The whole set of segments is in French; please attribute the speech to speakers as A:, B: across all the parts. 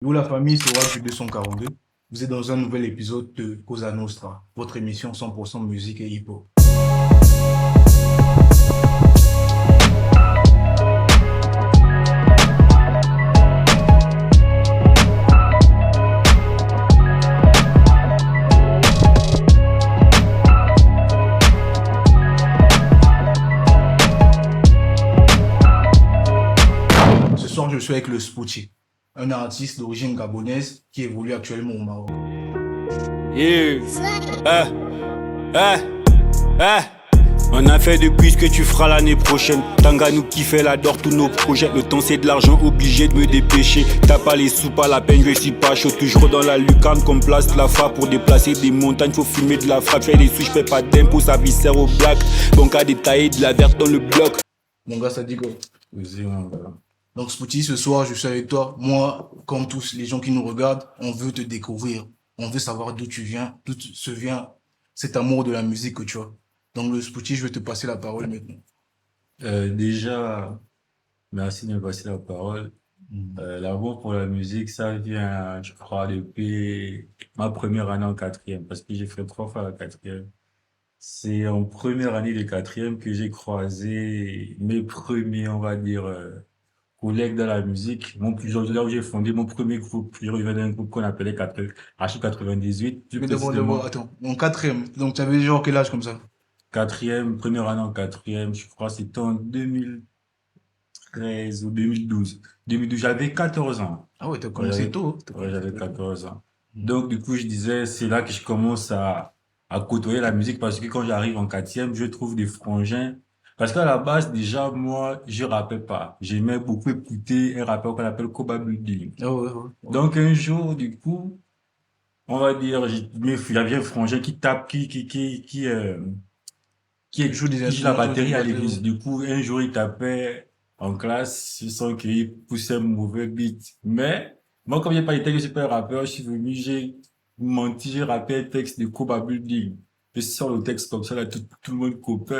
A: Nous, la famille sera du 242. Vous êtes dans un nouvel épisode de Cosa Nostra, votre émission 100% musique et hip-hop. Ce soir, je suis avec le Spouty, un artiste d'origine gabonaise qui évolue actuellement au Maroc.
B: Yeah. Eh, eh. On a fait depuis ce que tu feras l'année prochaine. Tanga nous qui fait la dor tous nos projets. Le temps c'est de l'argent, obligé de me dépêcher. T'as pas les sous, pas la peine, je suis pas chaud. Toujours dans la lucarne qu'on place la frappe. Pour déplacer des montagnes, faut fumer de la frappe. Fais des sous, je fais pas d'impôts, ça viscère au black. Bon qu'à détailler de la verte dans le bloc.
A: Mon gars, ça dit quoi?
B: Vas-y, mon gars.
A: Donc, Spouty, ce soir, je suis avec toi. Moi, comme tous les gens qui nous regardent, on veut te découvrir. On veut savoir d'où tu viens, d'où se vient cet amour de la musique que tu as. Donc, le Spouty, je vais te passer la parole maintenant.
C: Déjà, merci de me passer la parole. L'amour pour la musique, ça vient, je crois, depuis ma première année en quatrième, parce que j'ai fait 3 fois la quatrième. C'est en première année de quatrième que j'ai croisé mes premiers, on va dire, collègues dans la musique. Là où j'ai fondé mon premier groupe, je revenais d'un groupe qu'on appelait H98, plus
A: Mais d'abord,
C: précisément
A: attends, en quatrième. Donc, tu avais genre quel âge comme ça?
C: quatrième, première année en quatrième, je crois, c'était en 2013 ou 2012. 2012, j'avais 14 ans.
A: Ah ouais, t'as
C: Ouais,
A: commencé tôt, hein. T'as
C: ouais,
A: commencé
C: j'avais
A: tôt.
C: 14 ans. Donc, du coup, je disais, c'est là que je commence à côtoyer la musique parce que quand j'arrive en quatrième, je trouve des frangins. Parce qu'à la base, déjà, moi, je rappais pas. J'aimais beaucoup écouter un rappeur qu'on appelle Koba Building.
A: Ah ouais, ouais, ouais.
C: Donc, un jour, du coup, on va dire, j'avais un frangin qui tape,
A: Tu joues des
C: qui joue la
A: instruments, tu joues
C: batterie
A: du
C: à
A: batterie.
C: l'église. Du coup, un jour, il tapait en classe, je sens qu'il poussait un mauvais beat. Mais, moi, comme il n'y a pas été que super rappeur, je suis venu, j'ai menti, j'ai rappé un texte de Koba Building. Je sors le texte comme ça, là, tout le monde copie.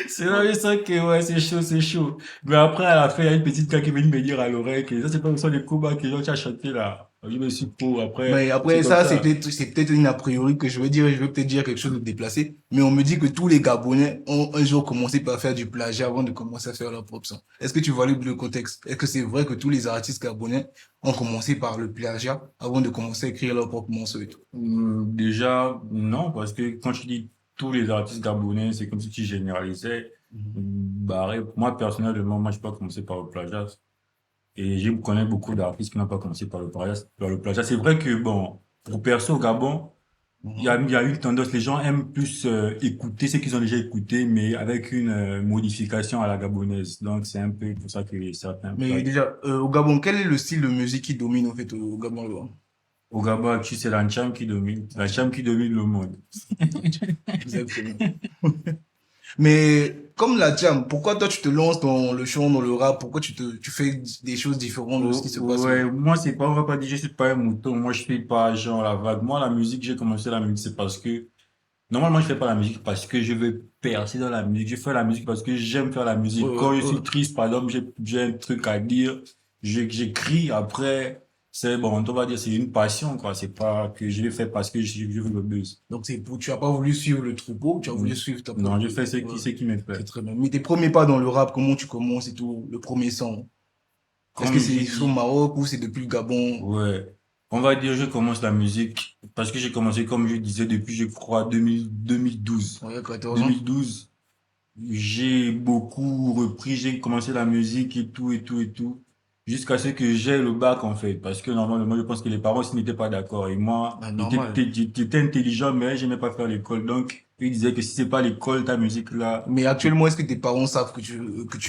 C: C'est là, je sens que, ouais, c'est chaud, c'est chaud. Mais après, à la fin, il y a une petite gars qui est venue me dire à l'oreille que ça, c'est pas le son de Koba que tu as chanté là. Je me suis pour, après,
A: Mais
C: c'est
A: après
C: comme
A: ça,
C: ça.
A: c'est peut-être une a priori que je vais dire, je vais peut-être dire quelque chose de déplacé, mais on me dit que tous les Gabonais ont un jour commencé par faire du plagiat avant de commencer à faire leur propre son. Est-ce que tu valides le contexte? Est-ce que c'est vrai que tous les artistes gabonais ont commencé par le plagiat avant de commencer à écrire leur propre morceau et tout?
C: Déjà, non, parce que quand tu dis tous les artistes gabonais, c'est comme si tu généralisais.
A: Mhm.
C: Bah, moi, personnellement, moi, je n'ai pas commencé par le plagiat. Et je connais beaucoup d'artistes qui n'ont pas commencé par le plagiat. C'est vrai que, bon, pour perso au Gabon,
A: Mhm.
C: il y a une tendance, les gens aiment plus écouter ce qu'ils ont déjà écouté, mais avec une modification à la gabonaise. Donc, c'est un peu pour ça que certains
A: Mais
C: plagient.
A: déjà, au Gabon, quel est le style de musique qui domine en fait au Gabon là?
C: Au Gabon, actuellement, c'est la Ncham qui domine. La Ncham qui domine le monde.
A: Exactement. Mais comme la jam, pourquoi toi tu te lances dans le chant, dans le rap? Pourquoi tu fais des choses différentes de ce qui se passe
C: Ouais,
A: au...
C: moi, c'est pas, on va pas dire, je suis pas un mouton. Moi, je suis pas genre la vague. Moi, la musique, j'ai commencé la musique, c'est parce que, normalement, je fais pas la musique parce que je veux percer dans la musique. Je fais la musique parce que j'aime faire la
A: Ouais,
C: musique.
A: ouais,
C: Quand je
A: ouais.
C: suis triste, par exemple, j'ai un truc à dire, j'écris. Après, c'est bon, on va dire, c'est une passion, quoi. C'est pas que je le fais parce que je veux le buzz.
A: Donc c'est pour, tu as pas voulu suivre le troupeau, tu as
C: Mm.
A: voulu suivre ta
C: Non,
A: propre...
C: je fais
A: Ouais,
C: ce qui me
A: c'est
C: plaît.
A: très bien. Mais tes premiers pas dans le rap, comment tu commences et tout, le premier son? Est-ce que
C: Comme
A: c'est
C: je
A: au
C: dis,
A: Maroc ou c'est depuis le Gabon?
C: ouais. On va dire, je commence la musique parce que j'ai commencé, comme je disais, depuis, je crois, 2012.
A: Ouais, 14 ans.
C: 2012, j'ai beaucoup repris, j'ai commencé la musique et tout, et tout, et tout, jusqu'à ce que j'ai le bac, en fait. Parce que normalement, je pense que les parents aussi n'étaient pas d'accord. Et moi,
A: Ah, normal.
C: j'étais intelligent, mais je n'aimais pas faire l'école. Donc, ils disaient que si c'est pas l'école, ta musique là,
A: Mais actuellement, est-ce que tes parents savent que tu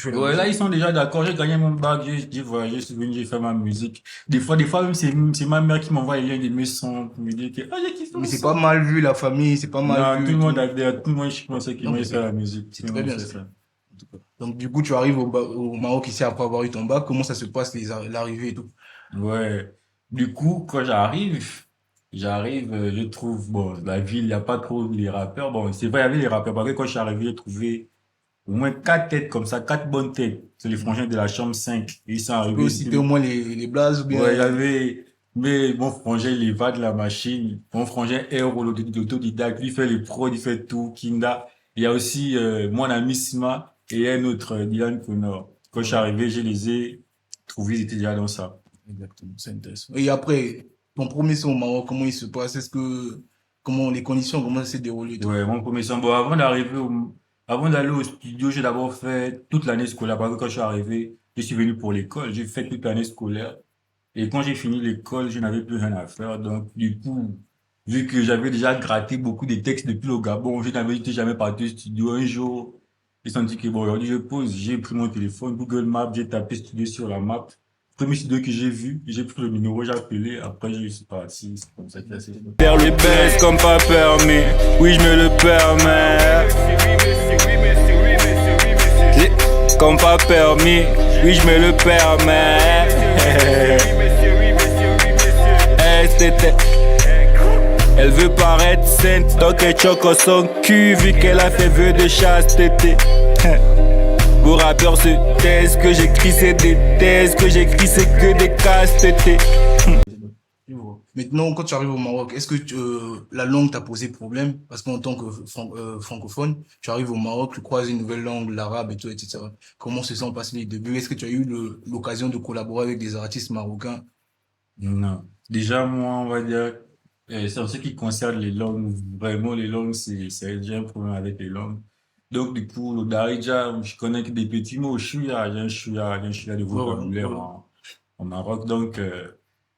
A: fais la
C: ouais, là,
A: musique?
C: ils sont déjà d'accord. J'ai gagné mon bac, j'ai voyagé, je suis venu, j'ai fait ma musique. Des fois même, c'est ma mère qui m'envoie les liens de mes sons pour me dire que, ah, j'ai kiffé
A: Mais
C: ton
A: c'est pas
C: son.
A: mal vu la famille, c'est pas mal
C: Non, tout
A: vu
C: le
A: et
C: monde
A: tout.
C: a, tout le monde, je pensais qu'il
A: Non, mais
C: m'a fait la musique.
A: c'est
C: Tout le
A: très
C: monde
A: bien
C: sait
A: ça.
C: ça.
A: En tout cas. Donc du coup, tu arrives au Maroc ici après avoir eu ton bac. Comment ça se passe l'arrivée et tout?
C: Ouais. Du coup, quand j'arrive, je trouve, bon, la ville, il n'y a pas trop les rappeurs. Bon, c'est vrai, il y avait les rappeurs. Parce que quand je suis arrivé, j'ai trouvé au moins 4 têtes comme ça, 4 bonnes têtes. C'est les frangins de la chambre 5. Ils sont
A: Tu peux
C: arrivés.
A: citer au moins les blazes ou bien.
C: Ouais, il y avait, mais mon frangin, il évade la machine. Mon frangin Aero, l'autodidacte, lui fait les prods, il fait tout, Kinda. Il y a aussi, mon ami Sima et un autre, Dylan Connor. Quand je suis arrivé, je les ai trouvés, ils étaient déjà dans ça.
A: Exactement, c'est intéressant. Et après, ton premier son au Maroc, comment il se passe? Comment les conditions, comment ça s'est déroulé, toi?
C: Ouais, mon premier son. Bon, avant d'aller au studio, j'ai d'abord fait toute l'année scolaire. Parce que quand je suis arrivé, je suis venu pour l'école. J'ai fait toute l'année scolaire. Et quand j'ai fini l'école, je n'avais plus rien à faire. Donc, du coup, vu que j'avais déjà gratté beaucoup de textes depuis le Gabon, je n'avais été jamais parti au studio. Un jour, j'ai senti que bon, aujourd'hui, je pose. J'ai pris mon téléphone, Google Maps, j'ai tapé studio sur la map. Premier studio que j'ai vu, j'ai pris le numéro, j'ai appelé. Après, je suis parti. C'est comme ça que ça s'est fait.
B: Faire le baisse comme pas permis, oui je me le permets. Comme pas permis, oui je me le permets. STT. Elle veut paraître sainte, donc elle choque son cul vu qu'elle a fait vœu de chasteté. Vos rappeurs se taisent, que j'écris c'est des thèses, que j'écris c'est que des casse-tétés.
A: Maintenant, quand tu arrives au Maroc, est-ce que la langue t'a posé problème? Parce qu'en tant que francophone, tu arrives au Maroc, tu croises une nouvelle langue, l'arabe et tout, etc. Comment se sont passés les débuts? Est-ce que tu as eu l'occasion de collaborer avec des artistes marocains?
C: Non. Déjà, moi, on va dire, c'est en ce qui concerne les langues, vraiment, les langues, c'est déjà un problème avec les langues. Donc, du coup, le Darija, je connais que des petits mots, chouïa, j'ai un chouïa de vocabulaire
A: ouais.
C: en Maroc. Donc,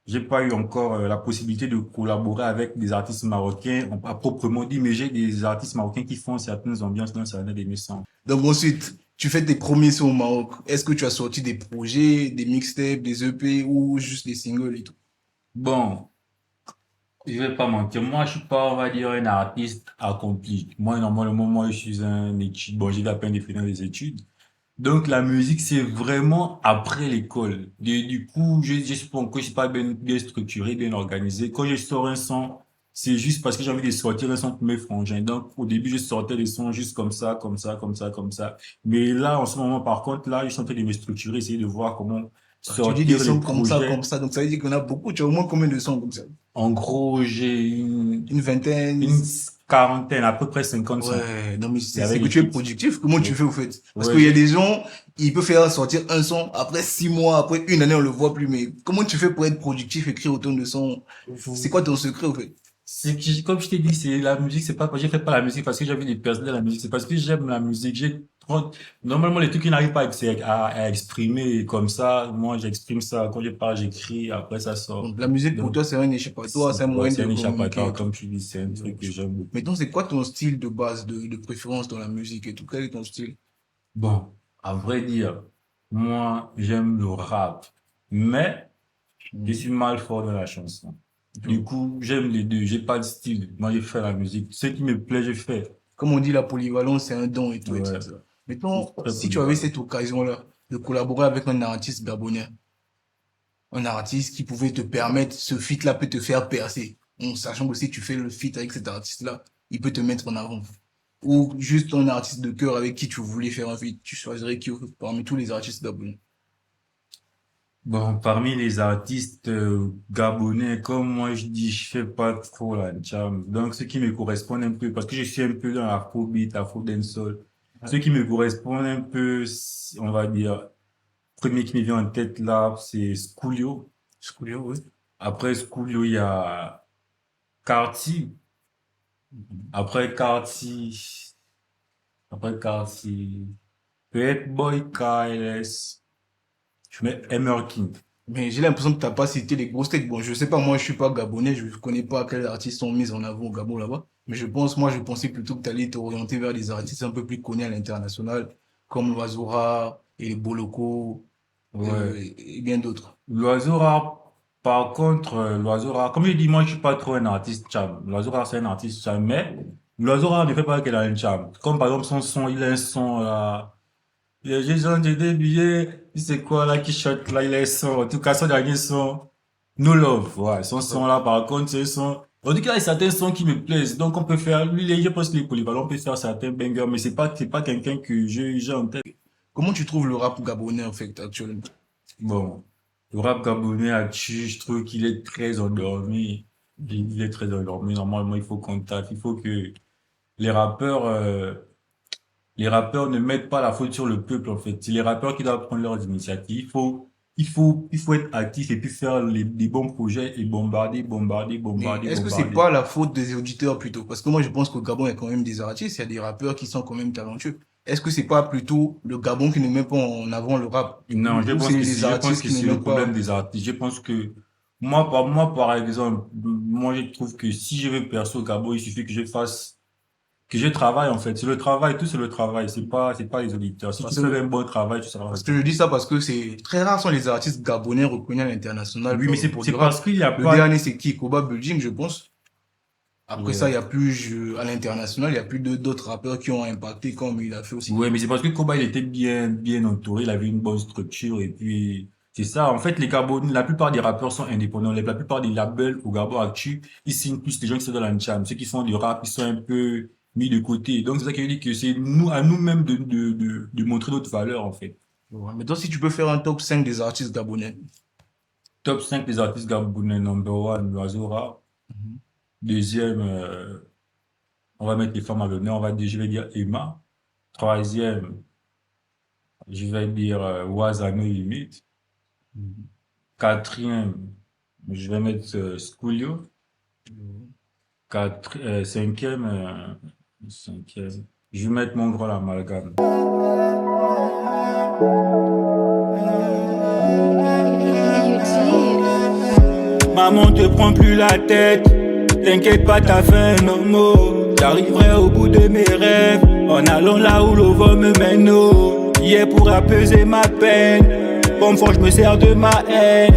C: j'ai pas eu encore la possibilité de collaborer avec des artistes marocains, à proprement dit, mais j'ai des artistes marocains qui font certaines ambiances dans certaines émissions.
A: Donc ensuite, tu fais tes premiers sons au Maroc. Est-ce que tu as sorti des projets, des mixtapes, des EP ou juste des singles et tout?
C: Bon, je vais pas mentir. Moi, je suis pas, on va dire, un artiste accompli. Moi, normalement, moi, je suis un étudiant. Bon, j'ai à peine défini les études. Donc, la musique, c'est vraiment après l'école. Du coup, je suppose que je suis pas bien structuré, bien organisé. Quand je sors un son, c'est juste parce que j'ai envie de sortir un son pour mes frangins. Donc, au début, je sortais des sons juste comme ça, comme ça, comme ça, comme ça. Mais là, en ce moment, par contre, là, je suis en train de me structurer, essayer de voir comment
A: Tu dis des
C: sortir les
A: sons comme ça,
C: projets.
A: comme ça. Donc ça veut dire qu'on a beaucoup. Tu as au moins combien de sons comme ça?
C: En gros, j'ai
A: Une vingtaine?
C: une quarantaine, à peu près 50 sons.
A: Ouais, non mais
C: C'est
A: c'est
C: avec
A: que
C: les
A: tu es
C: feats.
A: productif. Comment tu
C: Ouais.
A: fais au fait? Parce
C: Ouais,
A: qu'il y a des gens, ils peuvent faire sortir un son, après 6 mois, après une année, on le voit plus. Mais comment tu fais pour être productif, écrire autant de sons? C'est quoi ton secret au fait?
C: comme je t'ai dit, c'est la musique, c'est pas, j'ai fait pas la musique parce que j'avais des personnes de la musique, c'est parce que j'aime la musique. Normalement, les trucs qui n'arrivent pas à exprimer comme ça, moi, j'exprime ça. Quand je parle, j'écris, après ça sort.
A: Donc la musique pour
C: Donc,
A: toi, c'est un échappatoire, c'est un
C: ouais,
A: moyen
C: c'est
A: de
C: un
A: communiquer
C: échappatoire,
A: et tout.
C: comme tu dis, c'est un truc que j'aime beaucoup.
A: Maintenant, c'est quoi ton style de base, de préférence dans la musique et tout? Quel est ton style?
C: Bon, à vrai dire, moi, j'aime le rap, mais je suis mal fort dans la chanson. Du coup, j'aime les deux. J'ai pas de style. Moi, je fais la musique. Ce qui me plaît, je fais.
A: Comme on dit, la polyvalence, c'est un don et tout,
C: Ouais.
A: etc. Maintenant,
C: Très
A: si tu avais
C: polyvalent.
A: cette occasion-là de collaborer avec un artiste gabonais, un artiste qui pouvait te permettre, ce feat-là peut te faire percer, en sachant que si tu fais le feat avec cet artiste-là, il peut te mettre en avant. Ou juste un artiste de cœur avec qui tu voulais faire un feat, tu choisirais qui parmi tous les artistes gabonais?
C: Bon, parmi les artistes gabonais, comme moi je dis, je fais pas trop la jam. Donc, ce qui me correspond un peu, parce que je suis un peu dans l'afrobeat, afro dancehall. Ce qui me correspond un peu, on va dire, premier qui me vient en tête là, c'est Schoolio.
A: Schoolio, oui.
C: Après Schoolio, il y a Carti. Après Carti, peut-être Boy KLS. Je mets Emer King.
A: Mais j'ai l'impression que t'as pas cité les grosses têtes. Bon, je sais pas, moi, je suis pas gabonais, je connais pas quels artistes sont mis en avant au Gabon là-bas. Mais je pensais plutôt que t'allais t'orienter vers des artistes un peu plus connus à l'international, comme l'Oiseau Rare et les Boloko,
C: Ouais.
A: et bien d'autres.
C: L'oiseau rare, par contre, l'oiseau rare, comme je dis, moi, je suis pas trop un artiste cham. L'oiseau rare, c'est un artiste cham, mais l'oiseau rare ne fait pas qu'il a un cham. Comme par exemple, son son, il a un son, là. Il a juste des billets, il sait quoi, là, qui chante, là, il a un son. En tout cas, son dernier son, No Love, ouais. Son son, là, par contre, c'est un son, En tout cas, il y a certains sons qui me plaisent. Donc, on peut faire, lui, je pense qu'il est polyvalent, on peut faire certains bangers, mais c'est pas quelqu'un que j'ai en tête.
A: Comment tu trouves le rap gabonais, en fait, actuellement?
C: Bon. Le rap gabonais actuel, je trouve qu'il est très endormi. Il est très endormi. Normalement, il faut qu'on taffe. Il faut que les rappeurs, euh, les rappeurs ne mettent pas la faute sur le peuple, en fait. C'est les rappeurs qui doivent prendre leurs initiatives. Il faut être actif et puis faire les bons projets et bombarder, bombarder,
A: Mais
C: bombarder,
A: est-ce que c'est
C: bombarder.
A: pas la faute des auditeurs plutôt? Parce que moi, je pense qu'au Gabon, il y a quand même des artistes, il y a des rappeurs qui sont quand même talentueux. Est-ce que c'est pas plutôt le Gabon qui ne met pas en avant le rap?
C: Non,
A: Ou c'est les
C: je pense
A: artistes
C: que
A: qui ne
C: c'est le
A: mettent
C: problème
A: pas?
C: des artistes. Je pense que par exemple, moi, je trouve que si je veux percer au Gabon, il suffit que je travaille, en fait. C'est le travail, tout c'est le travail. C'est pas les auditeurs. Si tu
A: Parce
C: fais
A: que,
C: un bon travail, tu seras
A: parce que je dis ça parce que c'est très rare sont les artistes gabonais reconnus à l'international
C: oui, mais
A: pour
C: c'est
A: du
C: parce
A: rap.
C: qu'il y a
A: Le
C: pas,
A: dernier, c'est qui? Koba Building, je pense. Après ça, il y
C: ouais.
A: a plus, à l'international, il y a plus d'autres rappeurs qui ont impacté comme il a fait aussi.
C: Ouais, mais c'est parce que Koba, il était bien entouré, il avait une bonne structure, et puis, c'est ça. En fait, les Gabonais, la plupart des rappeurs sont indépendants. La plupart des labels au Gabon actuel, ils signent plus les gens qui sont dans l'ancham. Ceux qui font du rap, ils sont un peu mis de côté. Donc, c'est ça qui veut dire que c'est nous, à nous-mêmes de montrer notre valeur, en fait.
A: Ouais. Mais toi, si tu peux faire un top 5 des artistes gabonais.
C: Top 5 des artistes gabonais, number one, Loazora.
A: Mhm.
C: Deuxième, on va mettre les femmes à l'honneur, je vais dire Emma. Troisième, je vais dire Wazano Limite.
A: Mhm.
C: Quatrième, je vais mettre Schoolio. Cinquième, je vais mettre mon gros l'amalgame.
B: Maman te prend plus la tête, t'inquiète pas, t'as fait un homo. J'arriverai au bout de mes rêves, en allant là où le vent me mène. Oh. Hier pour apaiser ma peine, bon fois je me sers de ma haine.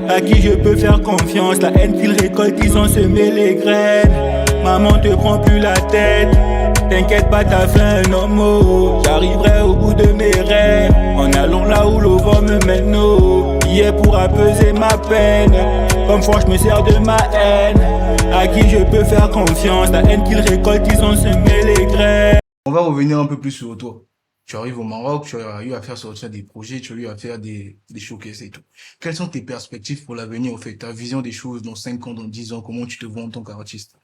B: À qui je peux faire confiance, la haine qu'ils récoltent, ils ont semé les graines. Maman te prend plus la tête, t'inquiète pas, t'as fait un homo. J'arriverai au bout de mes rêves, en allant là où le vent me mène. Oh. Hier pour apaiser ma peine, comme fois je me sers de ma haine. À qui je peux faire confiance, la haine qu'ils récoltent, ils ont semé les graines.
A: On va revenir un peu plus sur toi. Tu arrives au Maroc, tu as eu à faire sortir des projets, tu as eu à faire des showcases et tout. Quelles sont tes perspectives pour l'avenir, en fait, ta vision des choses dans 5 ans, dans 10 ans, comment tu te vois en tant qu'artiste?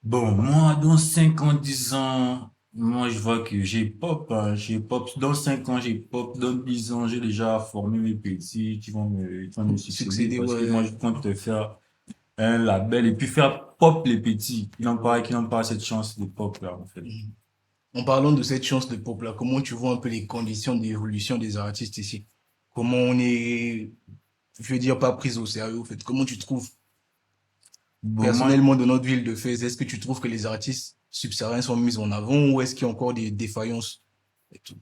C: Bon, moi, dans 5 ans, 10 ans, moi, je vois que j'ai pop, hein, j'ai pop. Dans 5 ans, j'ai pop. Dans 10 ans, j'ai déjà formé mes petits qui vont me succéder
A: Succéder,
C: parce que moi,
A: ouais.
C: je compte faire un label et puis faire pop les petits qui n'ont pas cette chance de pop là, en fait.
A: En parlant de cette chance de pop là, comment tu vois un peu les conditions d'évolution des artistes ici? Comment on est, je veux dire, pas pris au sérieux, en fait? Comment tu trouves,
C: Bon, moi,
A: personnellement, dans notre ville de Fès, est-ce que tu trouves que les artistes subsahariens sont mis en avant ou est-ce qu'il y a encore des défaillances et tout?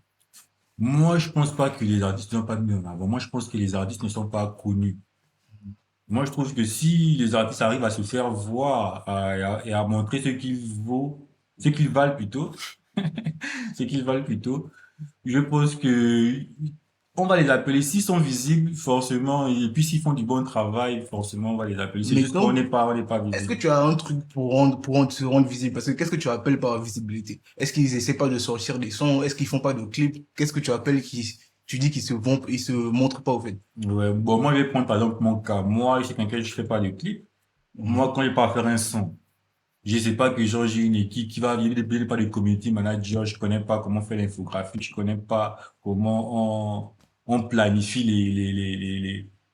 C: je pense pas que les artistes ne sont pas mis en avant. Moi, je pense que les artistes ne sont pas connus. Moi, je trouve que si les artistes arrivent à se faire voir et à montrer ce qu'ils valent plutôt, ce qu'ils valent plutôt, je pense que on va les appeler. S'ils sont visibles, forcément, et puis s'ils font du bon travail, forcément, on va les appeler. C'est
A: Mais
C: juste
A: donc,
C: on n'est pas
A: est-ce que
C: visible.
A: tu as un truc se rendre visible? Parce que qu'est-ce que tu appelles par visibilité? Est-ce qu'ils essaient pas de sortir des sons? Est-ce qu'ils font pas de clips? Qu'est-ce que tu appelles tu dis qu'ils ils se montrent pas, au fait?
C: Ouais, bon, moi, je vais prendre par exemple mon cas. Moi, je suis quelqu'un, je fais pas de clip.
A: Mhm.
C: Moi, quand je pars faire un son, je sais pas que genre j'ai une équipe qui va venir de pas de community manager, je connais pas comment faire l'infographie, je connais pas comment on planifie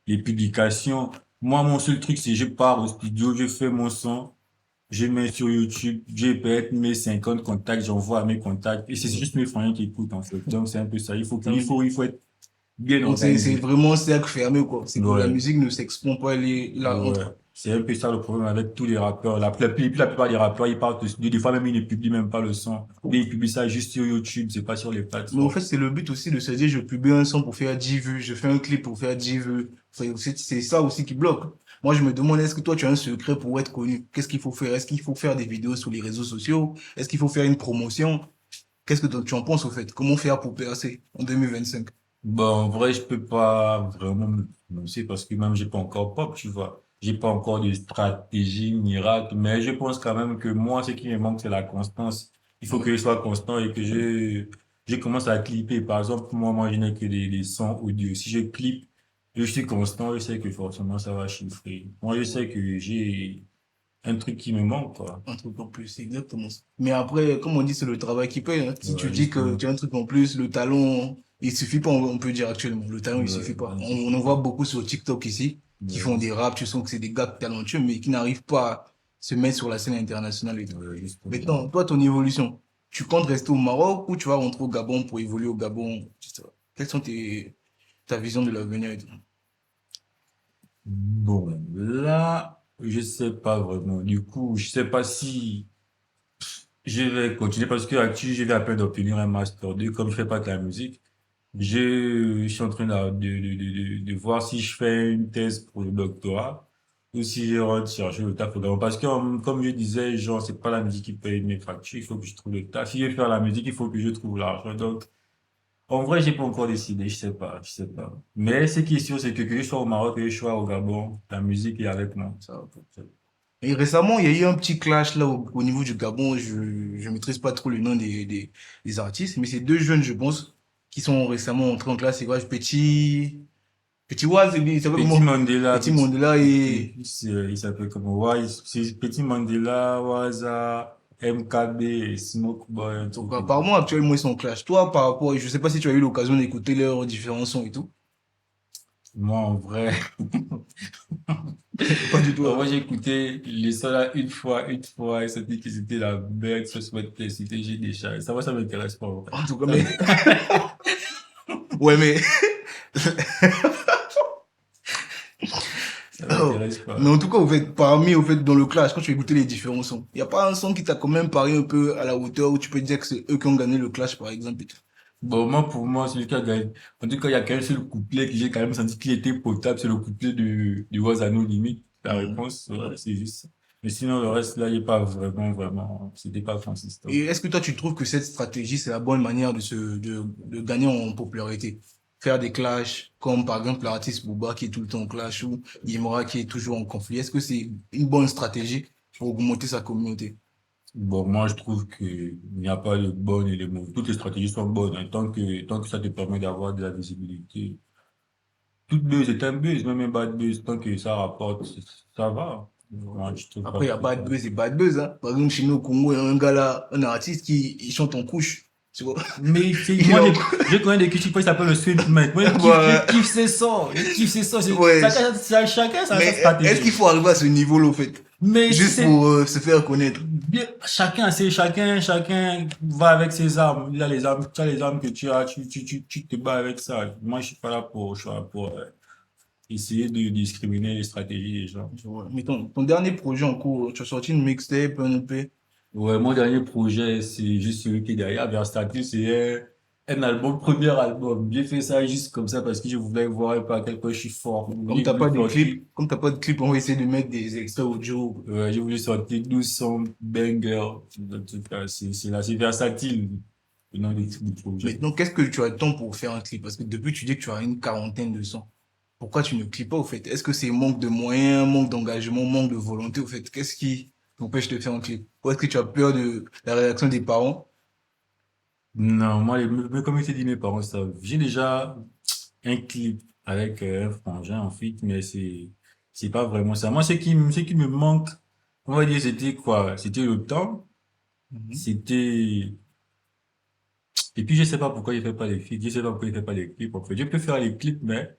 C: les publications. Moi, mon seul truc, c'est je pars au studio, je fais mon son, je mets sur YouTube, j'ai peut-être mes 50 contacts, j'envoie à mes contacts, et c'est juste mes frères qui écoutent, en fait. Donc, c'est un peu ça. Il faut être bien
A: Donc c'est
C: organisé.
A: vraiment un cercle fermé, quoi. C'est que la
C: Ouais.
A: musique ne s'expond pas là
C: Ouais,
A: entre.
C: c'est un peu ça le problème avec tous les rappeurs. La plupart des rappeurs, ils partent au studio. Des fois même, ils ne publient même pas le son. Ou bien ils publient ça juste sur YouTube, c'est pas sur les
A: Mais en
C: plateformes.
A: fait, c'est le but aussi de se dire, je publie un son pour faire 10 vues, je fais un clip pour faire 10 vues. C'est ça aussi qui bloque. Moi, je me demande, est-ce que toi, tu as un secret pour être connu? Qu'est-ce qu'il faut faire? Est-ce qu'il faut faire des vidéos sur les réseaux sociaux? Est-ce qu'il faut faire une promotion? Qu'est-ce que tu en penses, au fait? Comment faire pour percer en 2025?
C: Bon, en vrai, je peux pas vraiment me prononcer parce que même j'ai pas encore pop, tu vois. j'ai pas encore de stratégie miracle, mais je pense quand même que moi, ce qui me manque, c'est la constance. Il faut
A: Ouais.
C: que je sois constant et que je commence à clipper. Par exemple, moi, je n'ai que des sons audio. Si je clippe, je suis constant, je sais que forcément, ça va chiffrer. Moi, je sais que j'ai un truc qui me manque, quoi.
A: Un truc en plus, c'est exactement ça. Mais après, comme on dit, c'est le travail qui paye, hein. Si tu
C: Ouais,
A: dis que
C: justement.
A: tu as un truc en plus, le talent, il suffit pas, on peut dire actuellement. Le talent, il
C: Ouais,
A: suffit pas.
C: ouais,
A: On en voit beaucoup sur TikTok ici, qui
C: ouais,
A: font des raps, tu sens que c'est des gars talentueux, mais qui n'arrivent pas à se mettre sur la scène internationale et tout.
C: ouais, justement.
A: Maintenant, toi, ton évolution, tu comptes rester au Maroc ou tu vas rentrer au Gabon pour évoluer au Gabon, etc. Quelles sont ta vision de l'avenir et tout?
C: Bon, là, je sais pas vraiment. Du coup, je sais pas si je vais continuer parce que actuellement, je vais à peine d'obtenir un master 2 comme je fais pas de la musique. Je suis en train de voir si je fais une thèse pour le doctorat ou si je rentre chercher le taf au Gabon. Parce que, comme je disais, genre, c'est pas la musique qui paye mes factures, il faut que je trouve le taf. Si je veux faire la musique, il faut que je trouve l'argent. Donc, en vrai, j'ai pas encore décidé, je sais pas. Mais ce qui est sûr, c'est que je sois au Maroc, que je sois au Gabon, la musique est avec moi. Ça va.
A: Et récemment, il y a eu un petit clash là au niveau du Gabon. Je maîtrise pas trop le nom des artistes, mais c'est deux jeunes, je pense, qui sont récemment entrés en classe. C'est quoi, Petit Waz, il s'appelle
C: Petit
A: comment?
C: Mandela,
A: Petit Mandela et
C: il s'appelle comment? Ouais, c'est Petit Mandela, Waza, MKB, et Smoke Boy, un
A: donc
C: truc comme ça.
A: apparemment actuellement ils sont en clash. Toi, par rapport, je sais pas si tu as eu l'occasion d'écouter leurs différents sons et tout.
C: Moi, en vrai,
A: Pas du tout,
C: en
A: hein.
C: vrai, j'ai écouté les sons là une fois, et ça dit que c'était la merde, ça se mettait, c'était j'ai déjà, ça m'intéresse pas, en vrai.
A: En tout cas, mais ouais, mais
C: Ça
A: oh.
C: m'intéresse
A: Mais
C: pas.
A: en tout cas, au fait, parmi, au fait, dans le clash, quand tu as écouté les différents sons, il y a pas un son qui t'a quand même paru un peu à la hauteur où tu peux dire que c'est eux qui ont gagné le clash, par exemple. Et tout.
C: Bon, moi, pour moi, celui qui a gagné. En tout cas, il y a qu'un seul couplet que j'ai quand même senti qu'il était potable, c'est le couplet du Wazano limite. La
A: Mhm.
C: réponse, ouais, c'est juste ça. Mais sinon, le reste, là, il n'est pas vraiment, c'était pas consistant.
A: Et est-ce que toi, tu trouves que cette stratégie, c'est la bonne manière de gagner en popularité? Faire des clashs, comme par exemple l'artiste Booba qui est tout le temps en clash ou Yemora qui est toujours en conflit. Est-ce que c'est une bonne stratégie pour augmenter sa communauté?
C: Bon, moi, je trouve qu'il n'y a pas de bonne et de mauvaise. Toutes les stratégies sont bonnes, hein, tant que ça te permet d'avoir de la visibilité. Toute buzz est un buzz, même un bad buzz, tant que ça rapporte, ça va. Moi, je trouve pas
A: Après, il y a
C: que
A: bad buzz et bad buzz, hein. Par exemple, chez nous au Congo, il y a un gars là, un artiste qui il chante en couche. Tu vois?
C: Mais
A: Il est
C: moi,
A: en
C: je connais des qui s'appellent le Sweetman. Moi,
A: Ouais.
C: je kiffe ses sons. Je kiffe ses sons.
A: Ouais.
C: Chacun sa
A: Mais est-ce qu'il
C: stratégie.
A: faut arriver à ce niveau-là, au fait?
C: Mais
A: Juste
C: c'est
A: pour se faire connaître.
C: bien, chacun va avec ses armes. Il a les armes, tu as les armes que tu as, tu te bats avec ça. Moi, je suis pas là je suis là pour essayer de discriminer les stratégies des gens.
A: Ouais. Mais ton dernier projet en cours, tu as sorti une mixtape, un EP.
C: Ouais, mon dernier projet, c'est juste celui qui est derrière. Versatile, c'est un album, premier album. J'ai fait ça juste comme ça parce que je voulais voir un peu à quel point je suis fort.
A: Comme t'as pas de clip, comme t'as pas de clip, on va essayer de mettre des extraits audio.
C: J'ai voulu sortir 12 sons banger. En tout cas, c'est là, c'est versatile. Le nom du projet.
A: Maintenant, qu'est-ce que tu attends pour faire un clip? Parce que depuis, tu dis que tu as une quarantaine de sons. Pourquoi tu ne clips pas, au fait? Est-ce que c'est manque de moyens, manque d'engagement, manque de volonté, au fait? Qu'est-ce qui t'empêche de faire un clip? Ou est-ce que tu as peur de la réaction des parents?
C: Non, moi, comme je t'ai dit, mes parents savent. J'ai déjà un clip avec un frangin, en fait, mais c'est pas vraiment ça. Moi, ce qui me manque, on va dire, c'était quoi? C'était le temps.
A: Mhm.
C: C'était, et puis, je sais pas pourquoi il fait pas les feats. Je sais pas pourquoi il fait pas les clips. En fait, je peux faire les clips, mais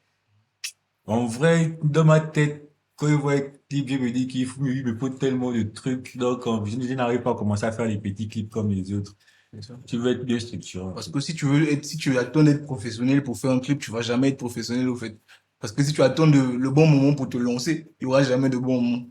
C: en vrai, dans ma tête, quand je vois les clips, je me dis il me faut tellement de trucs. Donc, je n'arrive pas à commencer à faire les petits clips comme les autres.
A: C'est ça.
C: Tu veux être bien structuré, en
A: Parce
C: fait.
A: que si tu attends d'être professionnel pour faire un clip, tu vas jamais être professionnel, au fait. Parce que si tu attends le bon moment pour te lancer, il y aura jamais de bon moment.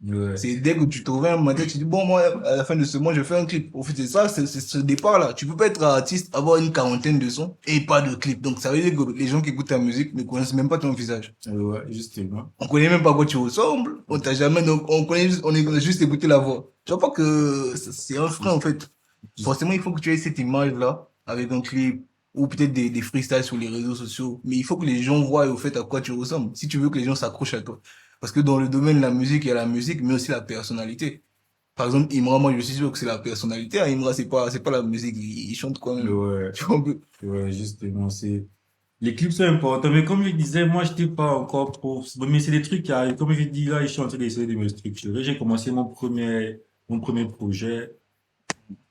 C: Ouais.
A: C'est dès que tu trouves un matin, tu dis, bon, moi, à la fin de ce mois, je fais un clip. Au fait, c'est ça, c'est ce départ-là. Tu peux pas être artiste, avoir une quarantaine de sons et pas de clip. Donc, ça veut dire que les gens qui écoutent ta musique ne connaissent même pas ton visage.
C: Ouais, justement.
A: On connaît même pas à quoi tu ressembles. On t'a jamais, donc, on a juste écouté la voix. Tu vois pas que c'est un frein, en fait. Forcément, il faut que tu aies cette image-là, avec un clip, ou peut-être des freestyles sur les réseaux sociaux. Mais il faut que les gens voient, au fait, à quoi tu ressembles. Si tu veux que les gens s'accrochent à toi. Parce que dans le domaine de la musique, il y a la musique, mais aussi la personnalité. Par exemple, Imra, moi, je suis sûr que c'est la personnalité. Hein. Imra, c'est pas la musique. Il chante quand même.
C: Ouais,
A: Tu vois un peu.
C: ouais, justement, les clips sont importants, mais comme je disais, moi, je n'étais pas encore pro. Mais c'est des trucs qui arrivent. Comme je dis là, je suis en train d'essayer de me structurer. J'ai commencé mon premier projet.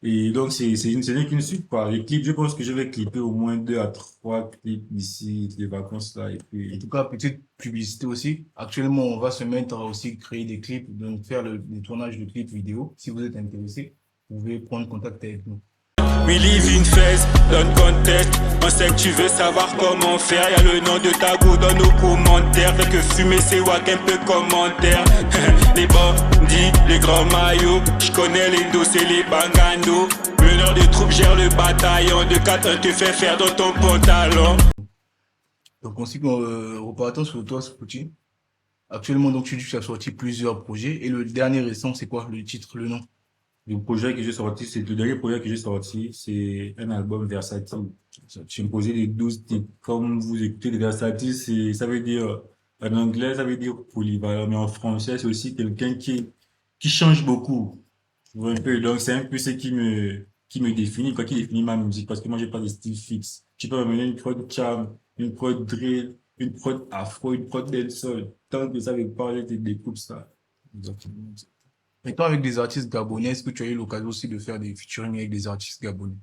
C: Et donc, ce n'est qu'une suite, quoi. Les clips, je pense que je vais clipper au moins 2 à 3 clips d'ici les vacances, là. Et
A: En
C: puis,
A: tout cas, petite publicité aussi. Actuellement, on va se mettre à aussi créer des clips, donc faire des tournages de clips vidéo. Si vous êtes intéressé, vous pouvez prendre contact avec nous.
B: We live in phase, don't contest. On sait que tu veux savoir comment faire. Y'a le nom de ta go dans nos commentaires. Fait que fumer c'est wack un peu commentaire. Les bandits, les grands maillots. J'connais les dos et les banganos. Meneur de troupes gère le bataillon. De 4-1 te fait faire dans ton pantalon.
A: Donc, ensuite, repartons sur toi, Scouty. Actuellement, donc, tu as sorti plusieurs projets. Et le dernier récent, c'est quoi le titre, le nom?
C: le dernier projet que j'ai sorti, c'est un album versatile. J'ai composé les 12 titres. Comme vous écoutez le versatile, ça veut dire, en anglais, ça veut dire polyvalent, mais en français, c'est aussi quelqu'un qui change beaucoup. Tu vois un peu. Donc, c'est un peu ce qui me définit, quoi, qui définit ma musique, parce que moi, j'ai pas de style fixe. Tu peux me mener une prod charm, une prod drill, une prod afro, une prod dancehall. Tant que ça veut parler, tu découpes ça. Exactement.
A: Maintenant, avec des artistes gabonais, est-ce que tu as eu l'occasion aussi de faire des featuring avec des artistes gabonais?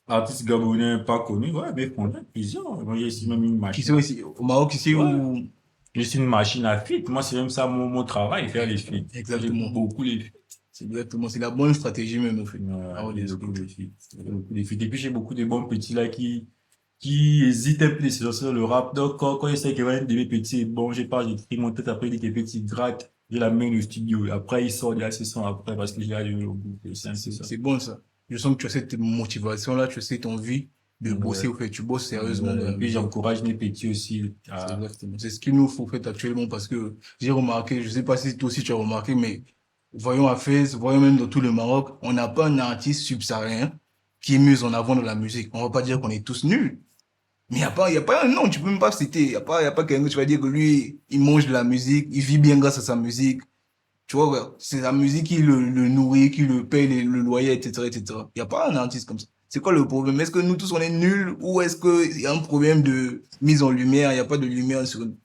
C: Artiste gabonais pas connu, ouais, mais on a plusieurs. Moi, j'ai ici même une
A: Qui c'est
C: machine.
A: aussi au Maroc ici
C: Ouais.
A: ou
C: J'ai ici une machine à feat. Moi, c'est même ça mon travail, faire les feats.
A: exactement.
C: J'aime beaucoup les feats.
A: C'est exactement, c'est la bonne stratégie même, en fait.
C: Ouais,
A: Ah ouais,
C: j'ai
A: des
C: beaucoup
A: autres.
C: de feats. J'ai beaucoup de feats. Et puis, j'ai beaucoup de bons petits là qui hésitent un peu sur le rap. Donc, quand ils savent que un de mes petits est bon, j'écris mon tête après, il dit que petit gratte, je l'amène au studio. Après, il sort de la session après parce que j'ai arrivé au bout. C'est un peu ça.
A: C'est bon ça. Je sens que tu as cette motivation-là, tu as cette envie de bosser,
C: Ouais.
A: au fait. Tu bosses sérieusement dans
C: Et
A: la
C: puis,
A: musique.
C: j'encourage mes petits aussi
A: C'est
C: à,
A: exactement. C'est ce qu'il nous faut, en fait, actuellement, parce que j'ai remarqué, je sais pas si toi aussi tu as remarqué, mais voyons à Fès, voyons même dans tout le Maroc, on n'a pas un artiste subsaharien qui est mis en avant dans la musique. On va pas dire qu'on est tous nuls, mais il y a pas un nom, tu peux même pas citer. Il y a pas quelqu'un que tu vas dire que lui, il mange de la musique, il vit bien grâce à sa musique. Tu vois, ouais, c'est la musique qui le nourrit, qui le paye le loyer, etc., etc. Il y a pas un artiste comme ça. C'est quoi le problème? Est-ce que nous tous on est nuls ou est-ce qu'il y a un problème de mise en lumière? Il n'y a pas de lumière sur nous.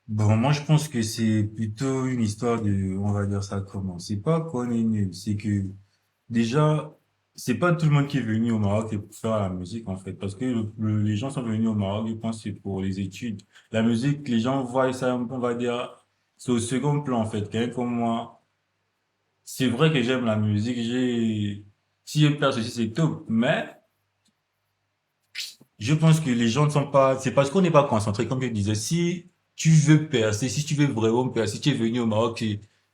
C: Bon, moi, je pense que c'est plutôt une histoire on va dire ça comment. C'est pas qu'on est nul, c'est que déjà, c'est pas tout le monde qui est venu au Maroc pour faire la musique, en fait. Parce que les gens sont venus au Maroc, je pense que c'est pour les études. La musique, les gens voient ça, on va dire, c'est au second plan, en fait. Quelqu'un comme moi, c'est vrai que j'aime la musique, si je perds ceci, c'est top. Mais, je pense que les gens ne sont pas, c'est parce qu'on n'est pas concentré, comme je disais. Si tu veux percer, si tu veux vraiment percer, si tu es venu au Maroc,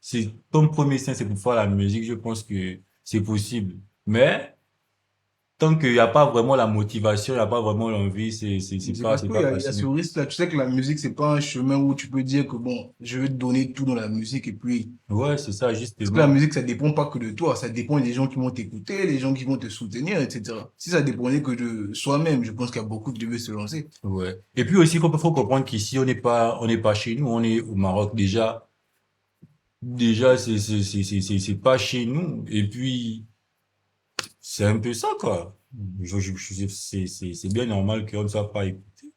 C: c'est ton premier sein, c'est pour faire la musique, je pense que c'est possible. Mais, tant qu'il n'y a pas vraiment la motivation, il n'y a pas vraiment l'envie,
A: C'est parce
C: c'est
A: qu'il
C: pas
A: y a ce
C: facile.
A: risque-là. Tu sais que la musique, c'est pas un chemin où tu peux dire que bon, je vais te donner tout dans la musique et puis,
C: Ouais, c'est ça,
A: parce que la
C: justement.
A: musique, ça dépend pas que de toi. Ça dépend des gens qui vont t'écouter, les gens qui vont te soutenir, etc. Si ça dépendait que de soi-même, je pense qu'il y a beaucoup qui devaient se lancer.
C: Ouais. Et puis aussi, il faut comprendre qu'ici, on n'est pas chez nous, on est au Maroc déjà. Déjà, c'est pas chez nous. Et puis, c'est un peu ça, quoi. C'est bien normal qu'on ne soit pas écouté.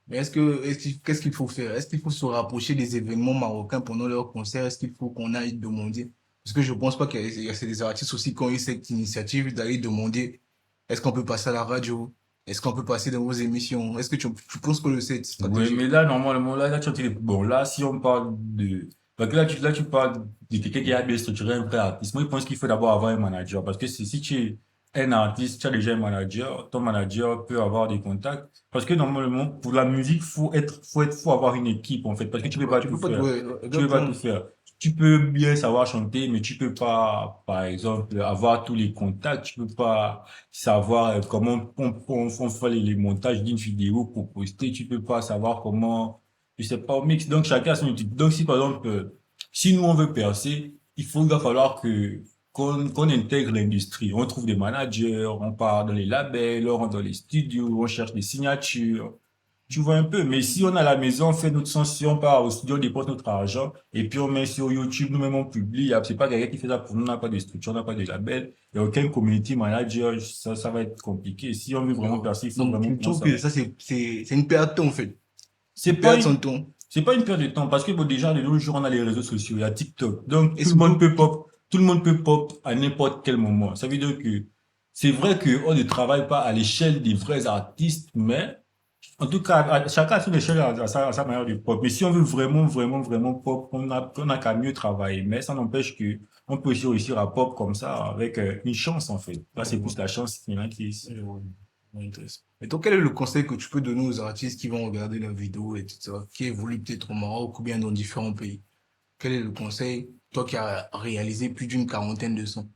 A: Mais qu'est-ce qu'il faut faire? Est-ce qu'il faut se rapprocher des événements marocains pendant leurs concerts? Est-ce qu'il faut qu'on aille demander? Parce que je pense pas qu'il y a des artistes aussi qui ont eu cette initiative d'aller demander, est-ce qu'on peut passer à la radio? Est-ce qu'on peut passer dans vos émissions? Est-ce que tu penses que cette
C: Ouais,
A: stratégie?
C: mais là, normalement, là, bon, là, si on parle de, parce que là, tu parles de quelqu'un qui a bien structuré un vrai artiste. Moi, je pense qu'il faut d'abord avoir un manager. Parce que si tu es un artiste, tu as déjà un manager, ton manager peut avoir des contacts. Parce que normalement, pour la musique, faut avoir une équipe, en fait. Parce que tu peux pas
A: Tu
C: tout
A: peux pas,
C: faire.
A: ouais,
C: Tu peux pas
A: exactement.
C: tout faire. Tu peux bien savoir chanter, mais tu peux pas, par exemple, avoir tous les contacts. Tu peux pas savoir comment on fait les montages d'une vidéo pour poster. Tu peux pas savoir comment, je sais pas, on mixe. Donc, chacun a son outil. Donc, si par exemple, si nous on veut percer, il va falloir qu'on intègre l'industrie. On trouve des managers, on part dans les labels, on rentre dans les studios, on cherche des signatures. Tu vois un peu. Mais si on est à la maison, on fait notre son, si on part au studio, on dépense notre argent, et puis on met sur YouTube, nous-mêmes on publie. C'est pas quelqu'un qui fait ça pour nous, on n'a pas de structure, on n'a pas de label. Il n'y a aucun community manager, ça va être compliqué. Si on veut vraiment percer, il faut
A: Donc,
C: vraiment
A: tu trouves
C: commencer.
A: que ça, c'est une perte de temps, en fait.
C: C'est pas
A: Perdre son
C: une,
A: temps.
C: c'est pas une perte de temps, parce que bon, déjà, de nos jours, on a les réseaux sociaux, il y a TikTok. Donc,
A: Est-ce que,
C: tout le monde peut pop à n'importe quel moment. Ça veut dire que c'est vrai qu'on ne travaille pas à l'échelle des vrais artistes, mais en tout cas, chacun a son échelle à sa manière de pop. Mais si on veut vraiment, vraiment, vraiment pop, on a qu'à mieux travailler. Mais ça n'empêche que on peut aussi réussir à pop comme ça avec une chance, en fait. Là, c'est plus la chance qui est ici.
A: intéressant. Et toi, quel est le conseil que tu peux donner aux artistes qui vont regarder la vidéo, etc., qui évoluent peut-être au Maroc ou bien dans différents pays? Quel est le conseil, toi qui as réalisé plus d'une quarantaine de sons?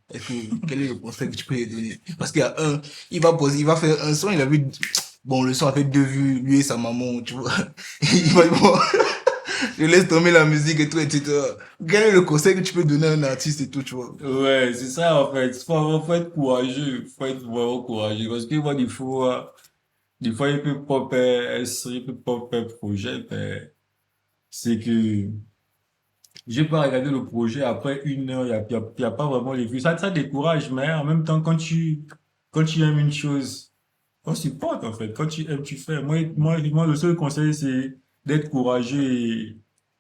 A: Quel est le conseil que tu peux lui donner? Parce qu'il y a il va faire un son, il a vu, bon, le son a fait 2 vues, lui et sa maman, tu vois. Il va, bon, je laisse tomber la musique et tout, etc. Quel est le conseil que tu peux donner à un artiste et tout, tu vois?
C: Ouais, c'est ça, en fait. Faut être courageux. Faut être vraiment courageux. Parce que moi, des fois, il peut pop il peut pop un projet, mais c'est que j'ai pas regardé le projet après 1 heure, y a pas vraiment les vues. Ça décourage, mais en même temps, quand tu aimes une chose, on supporte, en fait. Quand tu aimes, tu fais. Moi, le seul conseil, c'est d'être courageux et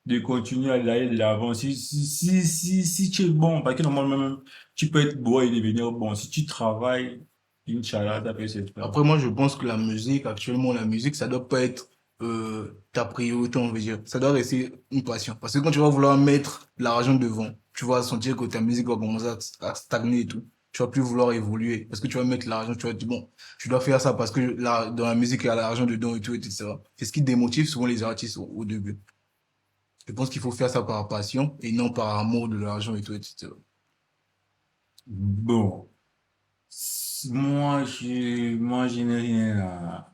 C: de continuer à aller de l'avant. Si tu es bon, parce que normalement, même, tu peux être bon et devenir bon. Si tu travailles, Inch'Allah, ça peut se faire.
A: Après, moi, je pense que la musique, actuellement, la musique, ça doit pas être ta priorité, on veut dire. Ça doit rester une passion. Parce que quand tu vas vouloir mettre l'argent devant, tu vas sentir que ta musique va commencer à stagner et tout. Tu vas plus vouloir évoluer. Parce que tu vas mettre l'argent, tu vas te dire, bon, je dois faire ça parce que là, dans la musique, il y a l'argent dedans et tout, etc. C'est ce qui démotive souvent les artistes au début. Je pense qu'il faut faire ça par passion et non par amour de l'argent et tout, etc.
C: Bon. Moi, je n'ai rien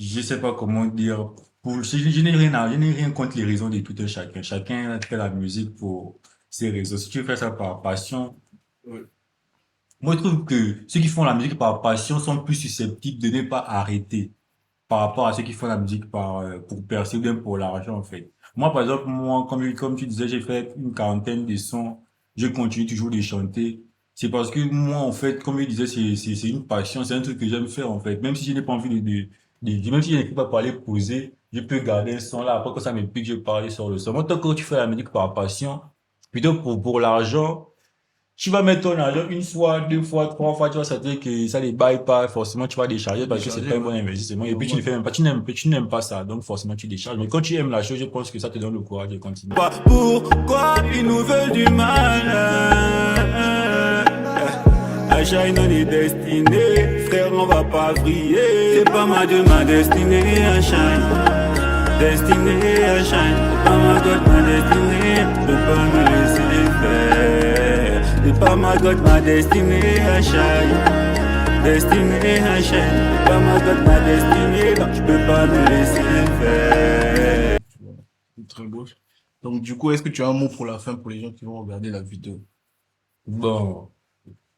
C: je sais pas comment dire. Je n'ai rien contre les raisons de tout un chacun. Chacun fait la musique pour ses raisons. Si tu fais ça par passion, moi, je trouve que ceux qui font la musique par passion sont plus susceptibles de ne pas arrêter par rapport à ceux qui font la musique pour percer ou bien pour l'argent, en fait. Moi, par exemple, comme tu disais, j'ai fait une quarantaine de sons. Je continue toujours de chanter. C'est parce que moi, en fait, comme je disais, c'est une passion, c'est un truc que j'aime faire, en fait. Même si je n'ai pas envie même si je n'écris pas parler poser, je peux garder un son là. Après que ça me pique, je peux parler sur le son. Moi, tant que tu fais la musique par passion, plutôt pour l'argent, tu vas mettre ton argent 1 fois, 2 fois, 3 fois, tu vas sentir que ça ne baille pas, forcément tu vas décharger parce que c'est pas un bon investissement. Et puis tu ne fais même pas, tu n'aimes pas ça, donc forcément tu décharges. Mais quand tu aimes la chose, je pense que ça te donne le courage de continuer.
B: Pourquoi ils nous veulent du mal? À chacun est destiné, frère, on va pas vriller. C'est pas ma destinée à shine. Destinée à shine. C'est pas ma destinée, je peux pas me laisser faire. C'est pas ma destinée à shine. Destinée à shine. C'est pas ma destinée, donc je peux pas me laisser faire.
A: C'est très beau. Donc, du coup, est-ce que tu as un mot pour la fin pour les gens qui vont regarder la vidéo?
C: Bon.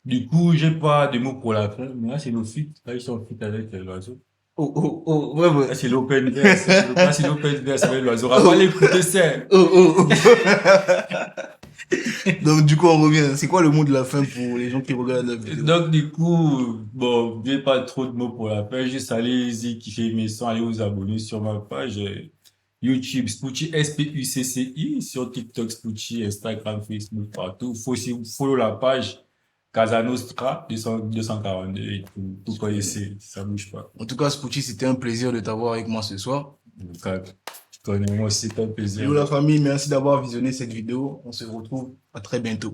C: Du coup, j'ai pas de mots pour la fin, mais là, c'est nos feats. Là, ils sont en feat avec l'oiseau.
A: Ouais, ouais.
C: Là, c'est l'open verse. Là, c'est l'open verse avec l'oiseau. On va l'écouter, c'est.
A: Oh. Donc, du coup, on revient. C'est quoi le mot de la fin pour les gens qui regardent la vidéo?
C: Donc, du coup, bon, j'ai pas trop de mots pour la fin. Juste allez-y, kiffer mes sons, allez vous abonner sur ma page YouTube, Spouchy, SPUCCI, sur TikTok, Spouchy, Instagram, Facebook, partout. Faut aussi follow la page Casa Nostra 242 et tout connaissez, ça bouge pas.
A: En tout cas, Spouchy, c'était un plaisir de t'avoir avec moi ce soir.
C: Donc, tu connais, moi aussi, c'est un plaisir.
A: Hello la famille, merci d'avoir visionné cette vidéo. On se retrouve à très bientôt.